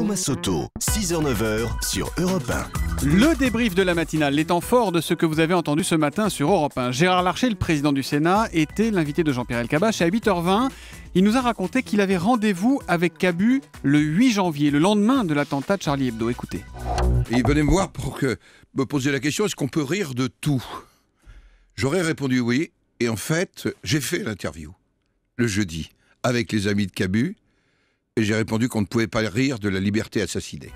Thomas Soto, 6h-9h sur Europe 1. Le débrief de la matinale, les temps forts de ce que vous avez entendu ce matin sur Europe 1. Gérard Larcher, le président du Sénat, était l'invité de Jean-Pierre Elkabbach et à 8h20, il nous a raconté qu'il avait rendez-vous avec Cabu le 8 janvier, le lendemain de l'attentat de Charlie Hebdo. Écoutez. Il venait me voir pour me poser la question, est-ce qu'on peut rire de tout ? J'aurais répondu oui, et en fait, j'ai fait l'interview le jeudi avec les amis de Cabu, et j'ai répondu qu'on ne pouvait pas rire de la liberté assassinée.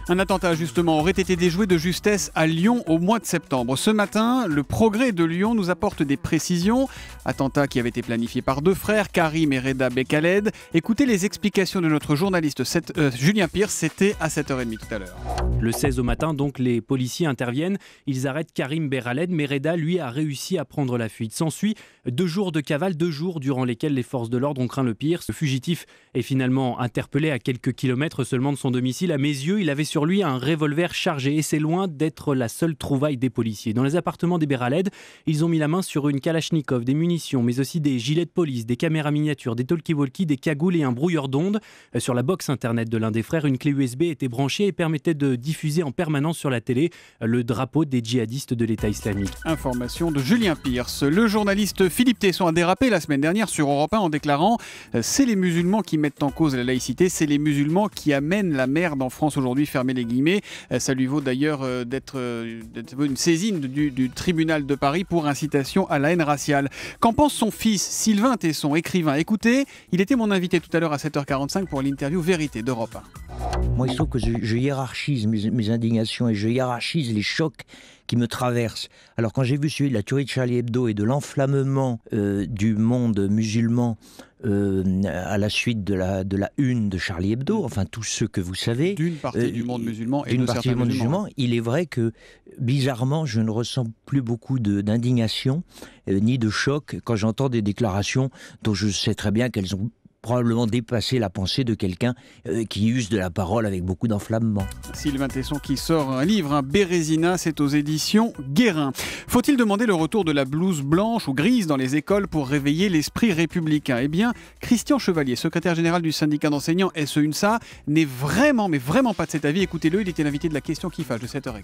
Un attentat, justement, aurait été déjoué de justesse à Lyon au mois de septembre. Ce matin, le Progrès de Lyon nous apporte des précisions. Attentat qui avait été planifié par deux frères, Karim et Reda Bekaled. Écoutez les explications de notre journaliste Julien Pierce, c'était à 7h30 tout à l'heure. Le 16 au matin, donc, les policiers interviennent. Ils arrêtent Karim Berhaled, mais Reda, lui, a réussi à prendre la fuite. S'ensuit 2 jours de cavale, 2 jours durant lesquels les forces de l'ordre ont craint le pire. Ce fugitif est finalement interpellé à quelques kilomètres seulement de son domicile. À mes yeux, il avait sur lui un revolver chargé et c'est loin d'être la seule trouvaille des policiers. Dans les appartements des Berhaled, ils ont mis la main sur une Kalachnikov, des munitions, mais aussi des gilets de police, des caméras miniatures, des talkie-walkie, des cagoules et un brouilleur d'ondes. Sur la box internet de l'un des frères, une clé USB était branchée et permettait de diffuser en permanence sur la télé le drapeau des djihadistes de l'État islamique. Information de Julien Pierce. Le journaliste Philippe Tesson a dérapé la semaine dernière sur Europe 1 en déclarant « C'est les musulmans qui mettent en cause la laïcité, c'est les musulmans qui amènent la merde en France aujourd'hui », fermez les guillemets. Ça lui vaut d'ailleurs d'être une saisine du tribunal de Paris pour incitation à la haine raciale. Qu'en pense son fils Sylvain Tesson, écrivain? Écoutez, il était mon invité tout à l'heure à 7h45 pour l'interview Vérité d'Europe 1. Moi, il faut que je hiérarchise mes indignations et je hiérarchise les chocs qui me traversent. Alors, quand j'ai vu celui de la tuerie de Charlie Hebdo et de l'enflammement du monde musulman à la suite de la une de Charlie Hebdo, enfin tous ceux que vous savez, d'une partie du monde musulman et d'une de partie certains du monde musulmans. musulman, il est vrai que bizarrement, je ne ressens plus beaucoup d'indignation ni de choc quand j'entends des déclarations dont je sais très bien qu'elles ont probablement dépassé la pensée de quelqu'un qui use de la parole avec beaucoup d'enflammement. Sylvain Tesson qui sort un livre, Bérésina, c'est aux éditions Guérin. Faut-il demander le retour de la blouse blanche ou grise dans les écoles pour réveiller l'esprit républicain? Eh bien, Christian Chevalier, secrétaire général du syndicat d'enseignants SE-UNSA, n'est vraiment, mais vraiment pas de cet avis. Écoutez-le, il était l'invité de la question qui fâche de 7h15.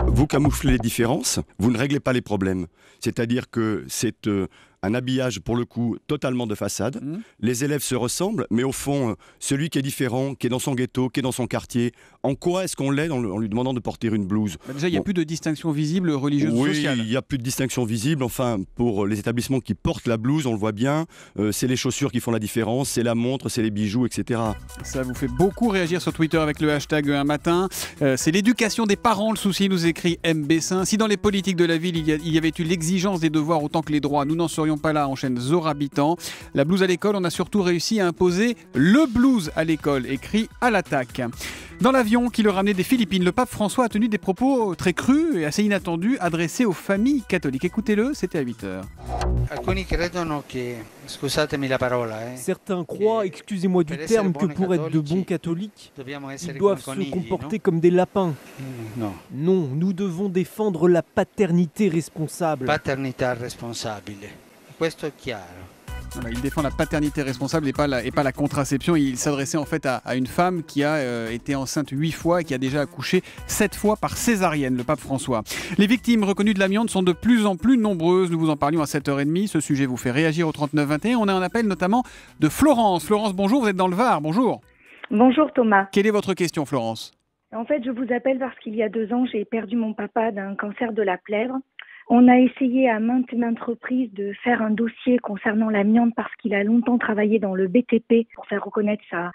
Vous camouflez les différences, vous ne réglez pas les problèmes. C'est-à-dire que c'est un habillage, pour le coup, totalement de façade. Les élèves se ressemblent, mais au fond, celui qui est différent, qui est dans son ghetto, qui est dans son quartier, en quoi est-ce qu'on l'aide en lui demandant de porter une blouse? Déjà, il n'y a plus de distinction visible religieuse ou sociale. Oui, il n'y a plus de distinction visible. Enfin, pour les établissements qui portent la blouse, on le voit bien, c'est les chaussures qui font la différence, c'est la montre, c'est les bijoux, etc. Ça vous fait beaucoup réagir sur Twitter avec le hashtag un matin. C'est l'éducation des parents, le souci, nous écrit M. Bessin. Si dans les politiques de la ville, il y avait eu l'exigence des devoirs autant que les droits, nous n'en serions pas là, enchaîne Zora Habitant. La blouse à l'école, on a surtout réussi à imposer le blues à l'école, écrit à l'attaque. Dans l'avion qui le ramenait des Philippines, le pape François a tenu des propos très crus et assez inattendus adressés aux familles catholiques. Écoutez-le, c'était à 8h. Certains croient, excusez-moi du terme, que pour être de bons catholiques, ils doivent se comporter comme des lapins. Non, nous devons défendre la paternité responsable. Voilà, il défend la paternité responsable et pas la contraception. Il s'adressait en fait à une femme qui a été enceinte 8 fois et qui a déjà accouché 7 fois par césarienne, le pape François. Les victimes reconnues de l'amiante sont de plus en plus nombreuses. Nous vous en parlions à 7h30. Ce sujet vous fait réagir au 3921. On a un appel notamment de Florence. Florence, bonjour, vous êtes dans le Var. Bonjour. Bonjour Thomas. Quelle est votre question, Florence? En fait, je vous appelle parce qu'il y a 2 ans, j'ai perdu mon papa d'un cancer de la plèvre. On a essayé à maintes reprises de faire un dossier concernant l'amiante parce qu'il a longtemps travaillé dans le BTP pour faire reconnaître sa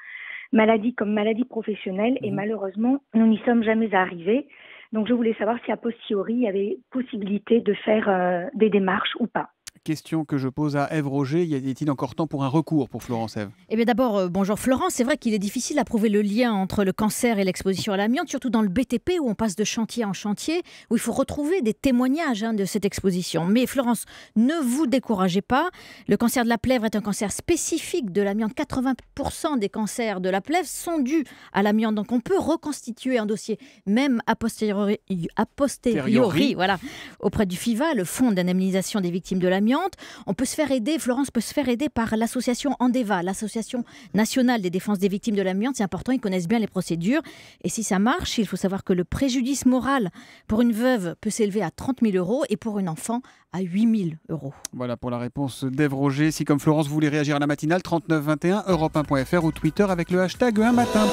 maladie comme maladie professionnelle et malheureusement, nous n'y sommes jamais arrivés. Donc je voulais savoir si a posteriori, il y avait possibilité de faire des démarches ou pas. Question que je pose à Ève Roger. Y a-t-il encore temps pour un recours pour Florence, Ève? Eh bien d'abord, bonjour Florence. C'est vrai qu'il est difficile à prouver le lien entre le cancer et l'exposition à l'amiante, surtout dans le BTP où on passe de chantier en chantier, où il faut retrouver des témoignages de cette exposition. Mais Florence, ne vous découragez pas. Le cancer de la plèvre est un cancer spécifique de l'amiante. 80% des cancers de la plèvre sont dus à l'amiante. Donc on peut reconstituer un dossier, même a posteriori voilà, auprès du FIVA, le Fonds d'indemnisation des victimes de l'amiante. l'amiante. On peut se faire aider, Florence peut se faire aider par l'association Andeva, l'association nationale des défenses des victimes de l'amiante. C'est important, ils connaissent bien les procédures. Et si ça marche, il faut savoir que le préjudice moral pour une veuve peut s'élever à 30 000 € et pour un enfant à 8 000 €. Voilà pour la réponse d'Ève Roger. Si comme Florence vous voulez réagir à la matinale, 39 21, europe1.fr ou Twitter avec le hashtag un matin.